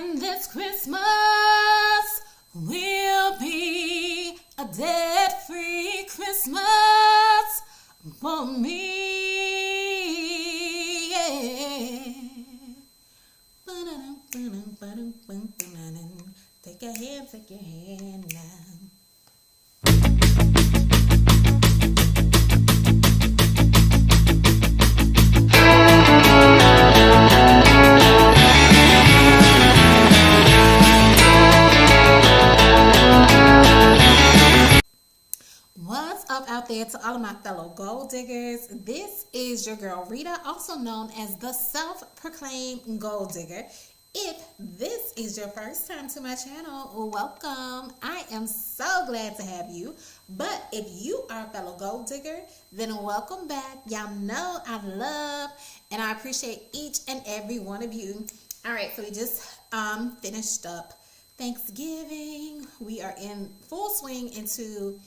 This Christmas will be a debt-free Christmas for me. Yeah. Take your hand now. What's up out there to all of my fellow gold diggers? This is your girl Rita, also known as the self-proclaimed gold digger. If this is your first time to my channel, welcome. I am so glad to have you. But if you are a fellow gold digger, then welcome back. Y'all know I love and I appreciate each and every one of you. All right, so we just finished up Thanksgiving. We are in full swing into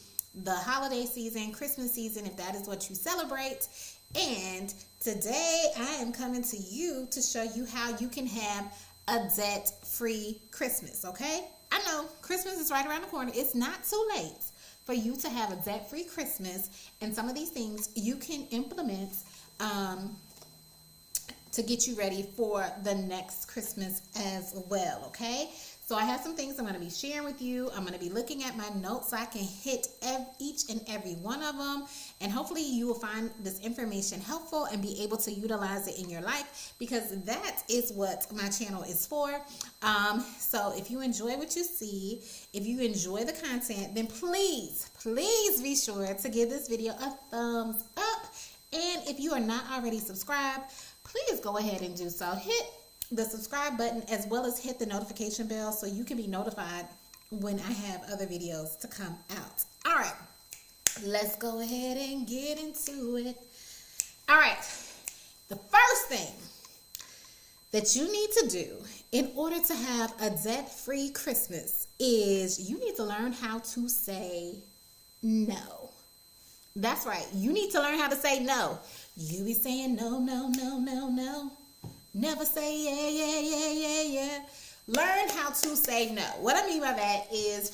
the holiday season, Christmas season, if that is what you celebrate. And today I am coming to you to show you how you can have a debt-free Christmas, okay? I know Christmas is right around the corner. It's not too late for you to have a debt-free Christmas, and some of these things you can implement to get you ready for the next Christmas as well, okay? So I have some things I'm going to be sharing with you. I'm going to be looking at my notes so I can hit each and every one of them. And hopefully you will find this information helpful and be able to utilize it in your life, because that is what my channel is for. So if you enjoy what you see, if you enjoy the content, then please be sure to give this video a thumbs up. And if you are not already subscribed, please go ahead and do so. Hit the subscribe button as well as hit the notification bell so you can be notified when I have other videos to come out. All right, let's go ahead and get into it. All right, the first thing that you need to do in order to have a debt-free Christmas is you need to learn how to say no. That's right, you need to learn how to say no. You be saying no, no, no, no, no. Never say yeah. Learn how to say no. What I mean by that is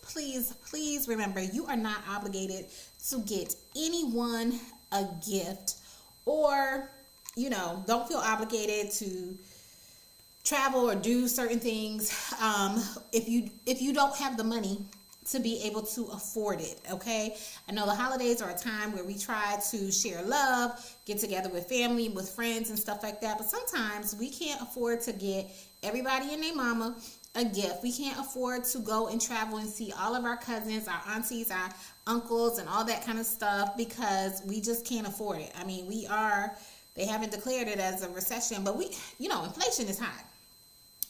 please remember, you are not obligated to get anyone a gift, or, you know, don't feel obligated to travel or do certain things if you don't have the money to be able to afford it, okay? I know the holidays are a time where we try to share love, get together with family, with friends and stuff like that, but sometimes we can't afford to get everybody and their mama a gift. We can't afford to go and travel and see all of our cousins, our aunties, our uncles, and all that kind of stuff, because we just can't afford it. I mean, they haven't declared it as a recession, but inflation is high.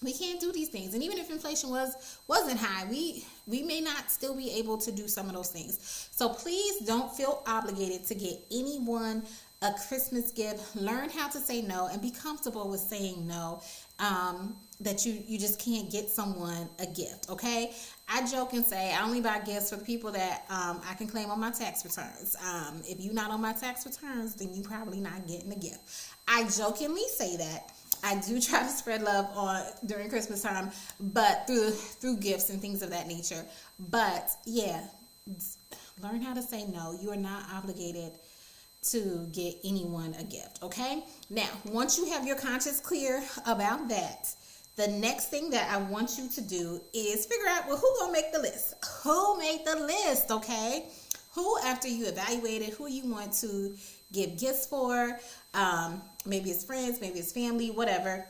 We can't do these things. And even if inflation wasn't high, we may not still be able to do some of those things. So please don't feel obligated to get anyone a Christmas gift. Learn how to say no and be comfortable with saying no, that you just can't get someone a gift, okay? I joke and say I only buy gifts for the people that I can claim on my tax returns. If you're not on my tax returns, then you probably not getting a gift. I jokingly say that. I do try to spread love during Christmas time, but through gifts and things of that nature. But yeah, learn how to say no. You are not obligated to get anyone a gift, okay? Now, once you have your conscience clear about that, the next thing that I want you to do is figure out, well, who gonna make the list? Who made the list, okay? Who, after you evaluated who you want to give gifts for, maybe it's friends, maybe it's family, whatever,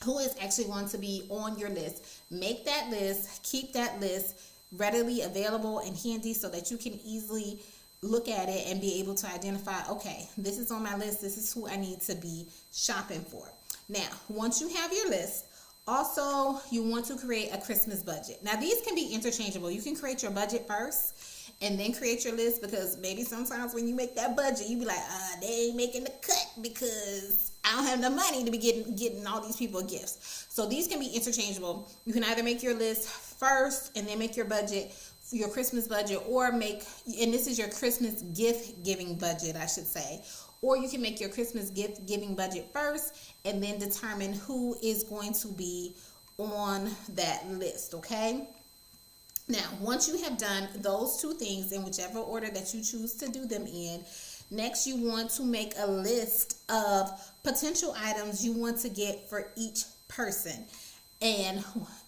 who is actually going to be on your list. Make that list, keep that list readily available and handy so that you can easily look at it and be able to identify, okay, this is on my list, this is who I need to be shopping for. Now, once you have your list, also you want to create a Christmas budget. Now, these can be interchangeable. You can create your budget first and then create your list, because maybe sometimes when you make that budget, you be like, they ain't making the cut because I don't have the money to be getting all these people gifts. So these can be interchangeable. You can either make your list first and then make your budget, your Christmas budget, or and this is your Christmas gift giving budget, I should say, Or you can make your Christmas gift giving budget first and then determine who is going to be on that list, okay? Now, once you have done those two things in whichever order that you choose to do them in, next you want to make a list of potential items you want to get for each person. And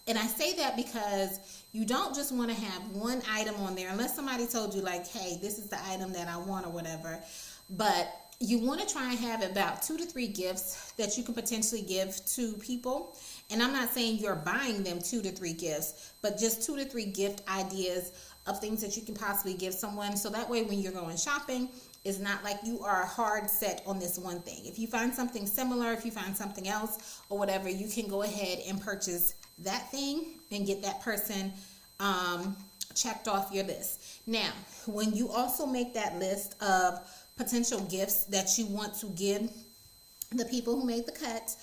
I say that because you don't just want to have one item on there unless somebody told you like, hey, this is the item that I want or whatever. But you want to try and have about 2 to 3 gifts that you can potentially give to people. And I'm not saying you're buying them 2 to 3 gifts, but just 2 to 3 gift ideas of things that you can possibly give someone. So that way when you're going shopping, it's not like you are hard set on this one thing. If you find something similar, if you find something else or whatever, you can go ahead and purchase that thing and get that person checked off your list. Now, when you also make that list of potential gifts that you want to give the people who made the cut,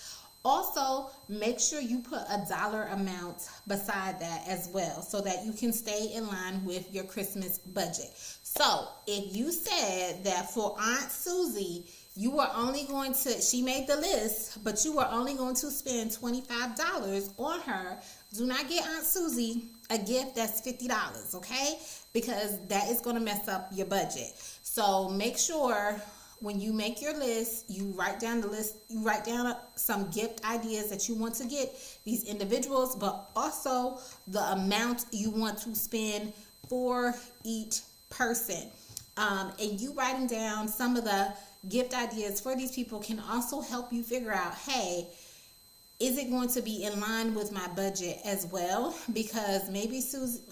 also make sure you put a dollar amount beside that as well so that you can stay in line with your Christmas budget. So if you said that for Aunt Susie, you were only going to, she made the list, but you were only going to spend $25 on her, do not get Aunt Susie a gift that's $50, okay? Because that is going to mess up your budget. So make sure when you make your list, you write down the list, you write down some gift ideas that you want to get these individuals, but also the amount you want to spend for each person. And you writing down some of the gift ideas for these people can also help you figure out, hey, is it going to be in line with my budget as well? Because maybe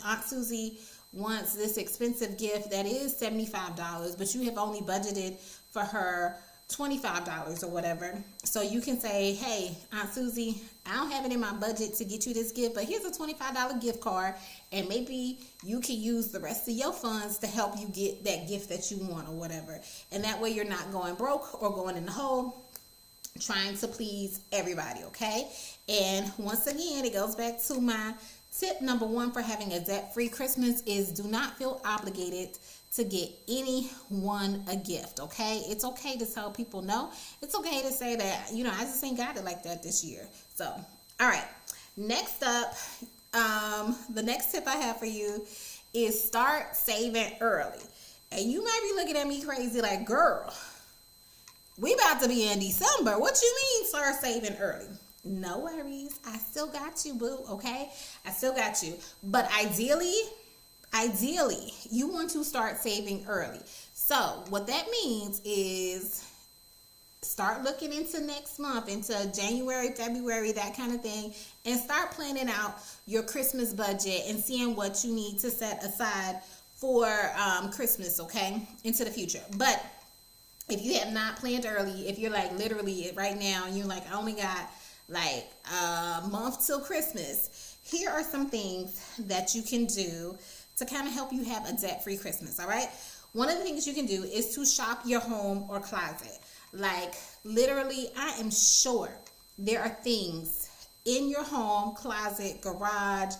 Aunt Susie wants this expensive gift that is $75, but you have only budgeted for her $25 or whatever. So you can say, hey, Aunt Susie, I don't have it in my budget to get you this gift, but here's a $25 gift card, and maybe you can use the rest of your funds to help you get that gift that you want or whatever. And that way you're not going broke or going in the hole trying to please everybody, okay? And once again, it goes back to my tip number 1 for having a debt-free Christmas is do not feel obligated to get anyone a gift, okay? It's okay to tell people no. It's okay to say that, you know, I just ain't got it like that this year. So, all right. Next up, the next tip I have for you is start saving early. And you might be looking at me crazy like, girl, we about to be in December. What you mean start saving early? No worries. I still got you, boo, okay? I still got you. But ideally, you want to start saving early. So what that means is start looking into next month, into January, February, that kind of thing, and start planning out your Christmas budget and seeing what you need to set aside for Christmas, okay, into the future. But if you have not planned early, if you're like literally right now and you're like, I only got like a month till Christmas, here are some things that you can do to kind of help you have a debt-free Christmas, all right? One of the things you can do is to shop your home or closet. Like literally, I am sure there are things in your home, closet, garage,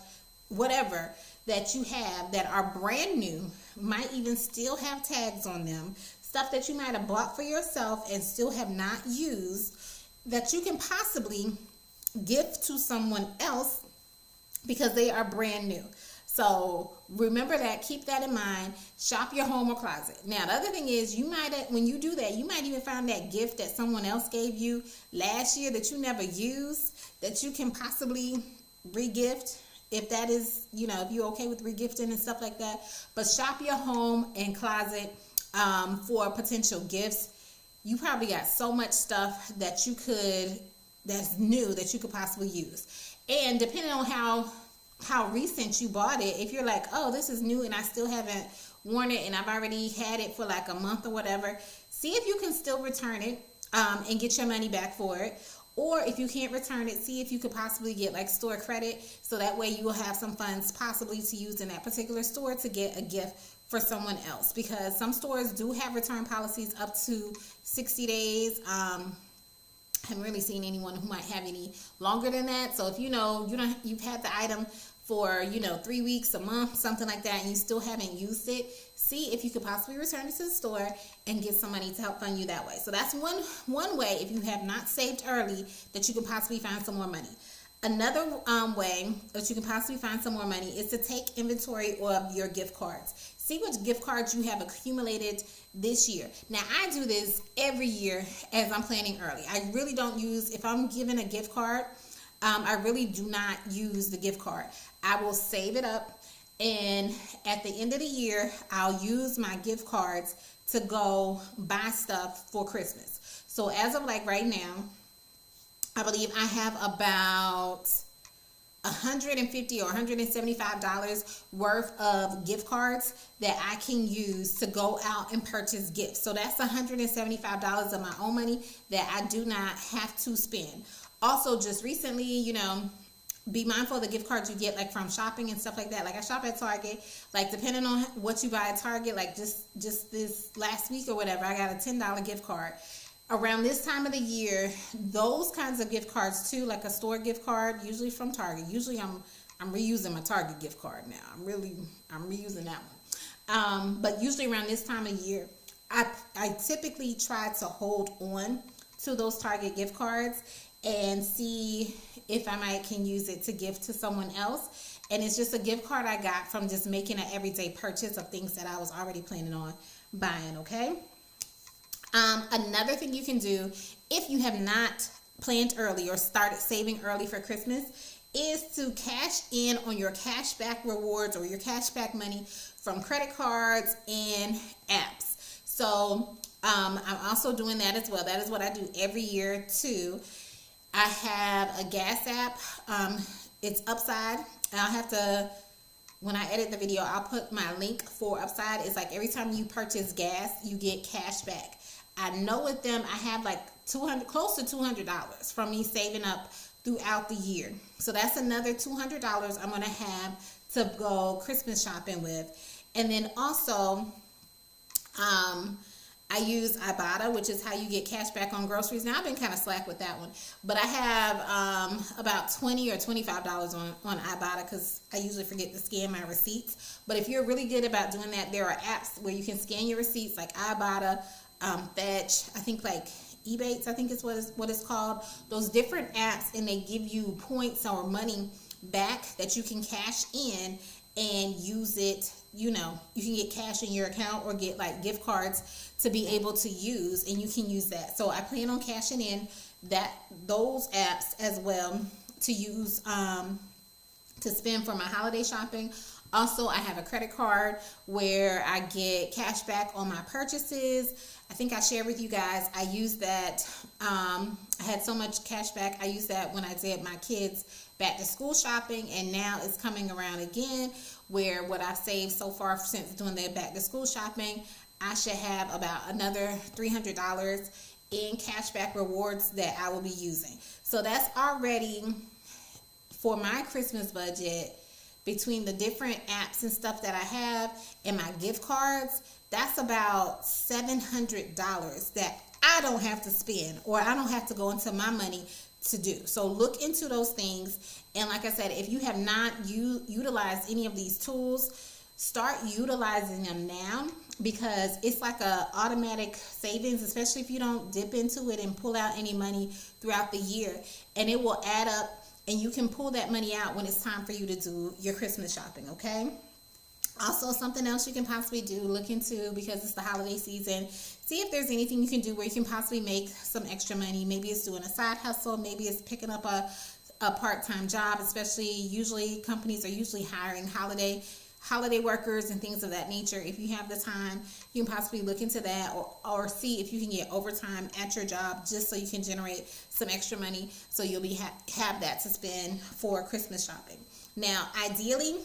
whatever, that you have that are brand new, might even still have tags on them, stuff that you might have bought for yourself and still have not used, that you can possibly gift to someone else because they are brand new. So remember that, keep that in mind. Shop your home or closet. Now, the other thing is, you might, when you do that, you might even find that gift that someone else gave you last year that you never used, that you can possibly re-gift, if that is, you know, if you're okay with re-gifting and stuff like that. But shop your home and closet for potential gifts. You probably got so much stuff that you could, that's new, that you could possibly use. And depending on how recent you bought it, if you're like, oh, this is new and I still haven't worn it and I've already had it for like a month or whatever, see if you can still return it and get your money back for it. Or if you can't return it, see if you could possibly get like store credit, so that way you will have some funds possibly to use in that particular store to get a gift for someone else, because some stores do have return policies up to 60 days. I haven't really seen anyone who might have any longer than that. So if you know you've had the item for 3 weeks, a month, something like that, and you still haven't used it, see if you could possibly return it to the store and get some money to help fund you that way. So that's one way, if you have not saved early, that you can possibly find some more money. Another way that you can possibly find some more money is to take inventory of your gift cards. See what gift cards you have accumulated this year. Now, I do this every year as I'm planning early. I really don't use, if I'm given a gift card, I really do not use the gift card. I will save it up, and at the end of the year, I'll use my gift cards to go buy stuff for Christmas. So as of like right now, I believe I have about $150 or $175 worth of gift cards that I can use to go out and purchase gifts. So that's $175 of my own money that I do not have to spend. Also, just recently, you know, be mindful of the gift cards you get like from shopping and stuff like that. Like I shop at Target, like depending on what you buy at Target, like just this last week or whatever, I got a $10 gift card. Around this time of the year, those kinds of gift cards too, like a store gift card, usually from Target. Usually I'm reusing my Target gift card now. I'm reusing that one. But usually around this time of year, I typically try to hold on to those Target gift cards and see if I can use it to give to someone else. And it's just a gift card I got from just making an everyday purchase of things that I was already planning on buying, okay? Another thing you can do if you have not planned early or started saving early for Christmas is to cash in on your cashback rewards or your cashback money from credit cards and apps. So I'm also doing that as well. That is what I do every year too. I have a gas app. It's Upside. I'll have to, when I edit the video, I'll put my link for Upside. It's like every time you purchase gas, you get cash back. I know with them, I have like close to $200 from me saving up throughout the year. So that's another $200 I'm going to have to go Christmas shopping with. And then also, I use Ibotta, which is how you get cash back on groceries. Now, I've been kind of slack with that one, but I have about $20 or $25 on Ibotta because I usually forget to scan my receipts. But if you're really good about doing that, there are apps where you can scan your receipts like Ibotta, Fetch, I think like Ebates, I think is what it's called. Those different apps, and they give you points or money back that you can cash in and use it. You know, you can get cash in your account or get like gift cards to be able to use, and you can use that. So I plan on cashing in those apps as well to use to spend for my holiday shopping. Also, I have a credit card where I get cash back on my purchases. I think I shared with you guys, I used that. I had so much cash back. I used that when I did my kids' back to school shopping, and now it's coming around again where what I've saved so far since doing their back to school shopping, I should have about another $300 in cash back rewards that I will be using. So that's already for my Christmas budget. Between the different apps and stuff that I have and my gift cards, that's about $700 that I don't have to spend, or I don't have to go into my money to do. So look into those things. And like I said, if you have not utilized any of these tools, start utilizing them now, because it's like a automatic savings, especially if you don't dip into it and pull out any money throughout the year, and it will add up. And you can pull that money out when it's time for you to do your Christmas shopping, okay? Also, something else you can possibly do, look into, because it's the holiday season, see if there's anything you can do where you can possibly make some extra money. Maybe it's doing a side hustle. Maybe it's picking up a part-time job, usually companies are usually hiring holiday workers and things of that nature. If you have the time, you can possibly look into that, or see if you can get overtime at your job just so you can generate some extra money, so you'll be have that to spend for Christmas shopping. Now, ideally,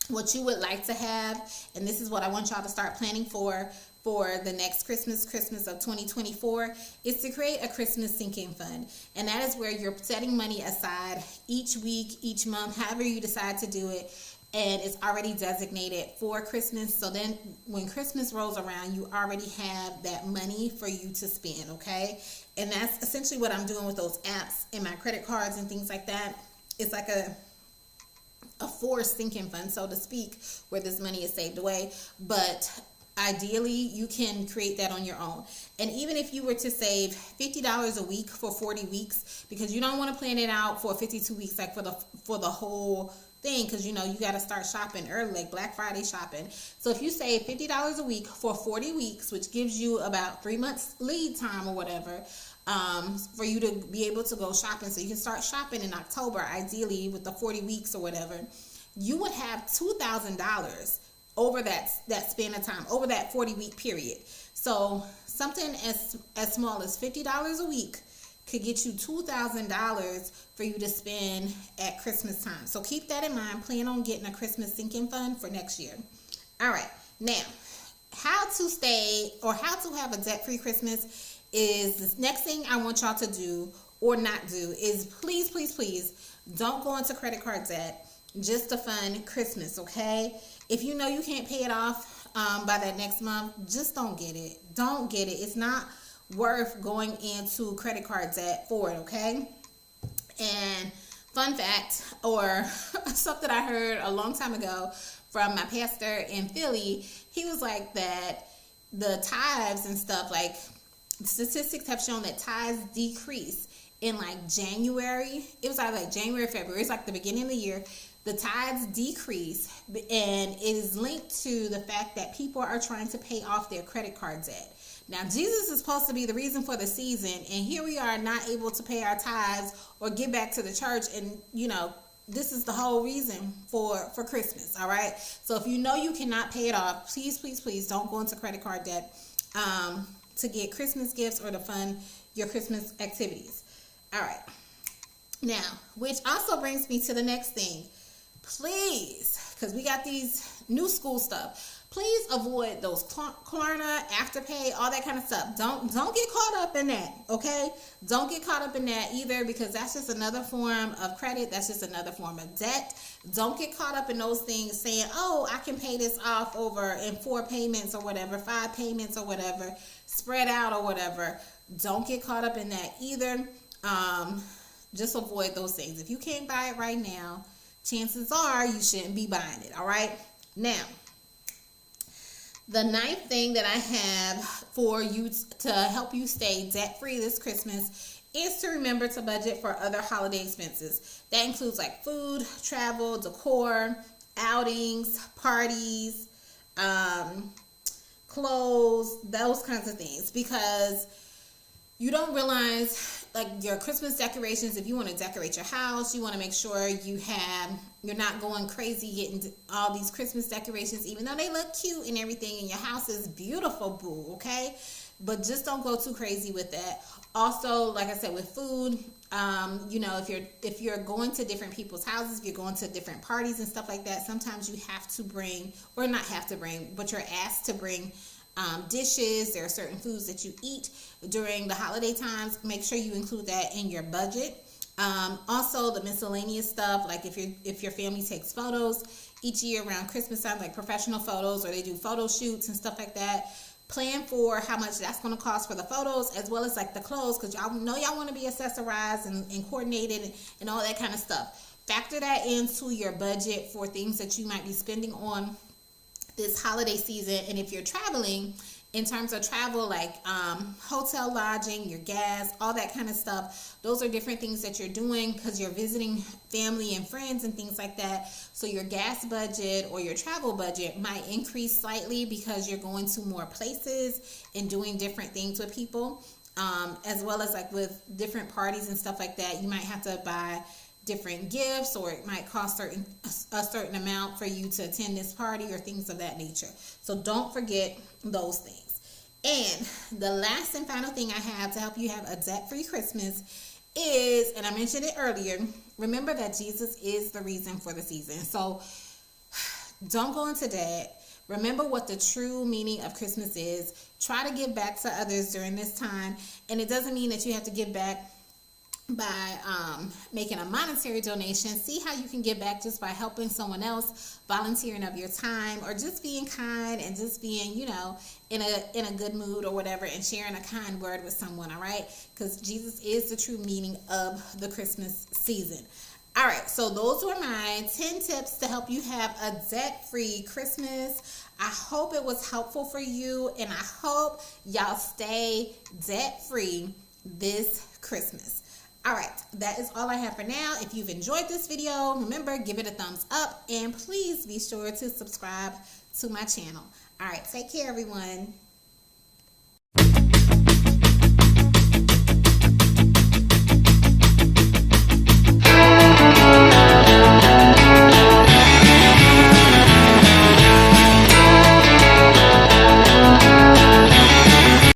what you would like to have, and this is what I want y'all to start planning for the next Christmas of 2024, is to create a Christmas sinking fund. And that is where you're setting money aside each week, each month, however you decide to do it, and it's already designated for Christmas. So then when Christmas rolls around, you already have that money for you to spend, okay? And that's essentially what I'm doing with those apps and my credit cards and things like that. It's like a forced sinking fund, so to speak, where this money is saved away. But ideally you can create that on your own. And even if you were to save $50 a week for 40 weeks, because you don't want to plan it out for 52 weeks, like for the whole thing, because you got to start shopping early, like Black Friday shopping. So if you save $50 a week for 40 weeks, which gives you about 3 months lead time or whatever, for you to be able to go shopping, so you can start shopping in October, ideally with the 40 weeks or whatever, you would have $2,000 over that span of time, over that 40-week period. So something as small as $50 a week could get you $2,000 for you to spend at Christmas time. So keep that in mind. Plan on getting a Christmas sinking fund for next year. All right. Now, how to have a debt-free Christmas is the next thing I want y'all to do or not do is please, please, please don't go into credit card debt just to fund Christmas, okay? If you know you can't pay it off by that next month, just don't get it. Don't get it. It's not worth going into credit card debt for it, okay? And fun fact, or something I heard a long time ago from my pastor in Philly, he was like that the tithes and stuff, like statistics have shown that tithes decrease in like January. It was either like January, February. It's like the beginning of the year. The tithes decrease, and it is linked to the fact that people are trying to pay off their credit card debt. Now, Jesus is supposed to be the reason for the season, and here we are not able to pay our tithes or give back to the church, and this is the whole reason for Christmas, all right? So if you know you cannot pay it off, please, please, please don't go into credit card debt to get Christmas gifts or to fund your Christmas activities. All right. Now, which also brings me to the next thing. Please, because we got these new school stuff, please avoid those Klarna, Afterpay, all that kind of stuff. Don't get caught up in that, okay? Don't get caught up in that either, because that's just another form of credit. That's just another form of debt. Don't get caught up in those things saying, oh, I can pay this off over in 4 payments or whatever, 5 payments or whatever, spread out or whatever. Don't get caught up in that either. Just avoid those things. If you can't buy it right now, chances are you shouldn't be buying it, all right? Now, the 9th thing that I have for you to help you stay debt-free this Christmas is to remember to budget for other holiday expenses. That includes like food, travel, decor, outings, parties, clothes, those kinds of things, because you don't realize, like, your Christmas decorations, if you want to decorate your house, you want to make sure you're not going crazy getting all these Christmas decorations, even though they look cute and everything, and your house is beautiful, boo, okay? But just don't go too crazy with that. Also, like I said, with food, if you're going to different people's houses, if you're going to different parties and stuff like that, sometimes you have to bring, or not have to bring, but you're asked to bring dishes. There are certain foods that you eat during the holiday times. Make sure you include that in your budget. Also, the miscellaneous stuff, like if your family takes photos each year around Christmas time, like professional photos, or they do photo shoots and stuff like that, plan for how much that's going to cost for the photos, as well as like the clothes, because y'all know y'all want to be accessorized and coordinated and all that kind of stuff. Factor that into your budget for things that you might be spending on this holiday season. And if you're traveling, in terms of travel, like hotel lodging, your gas, all that kind of stuff, those are different things that you're doing because you're visiting family and friends and things like that. So your gas budget or your travel budget might increase slightly because you're going to more places and doing different things with people, as well as like with different parties and stuff like that. You might have to buy different gifts, or it might cost a certain amount for you to attend this party or things of that nature. So don't forget those things. And the last and final thing I have to help you have a debt-free Christmas is, and I mentioned it earlier, remember that Jesus is the reason for the season. So don't go into debt. Remember what the true meaning of Christmas is. Try to give back to others during this time. And it doesn't mean that you have to give back by making a monetary donation. See how you can give back just by helping someone else, volunteering of your time, or just being kind and just being, in a good mood or whatever, and sharing a kind word with someone, all right? Because Jesus is the true meaning of the Christmas season. All right, so those were my 10 tips to help you have a debt-free Christmas. I hope it was helpful for you, and I hope y'all stay debt-free this Christmas. All right, that is all I have for now. If you've enjoyed this video, remember, give it a thumbs up, and please be sure to subscribe to my channel. All right, take care, everyone.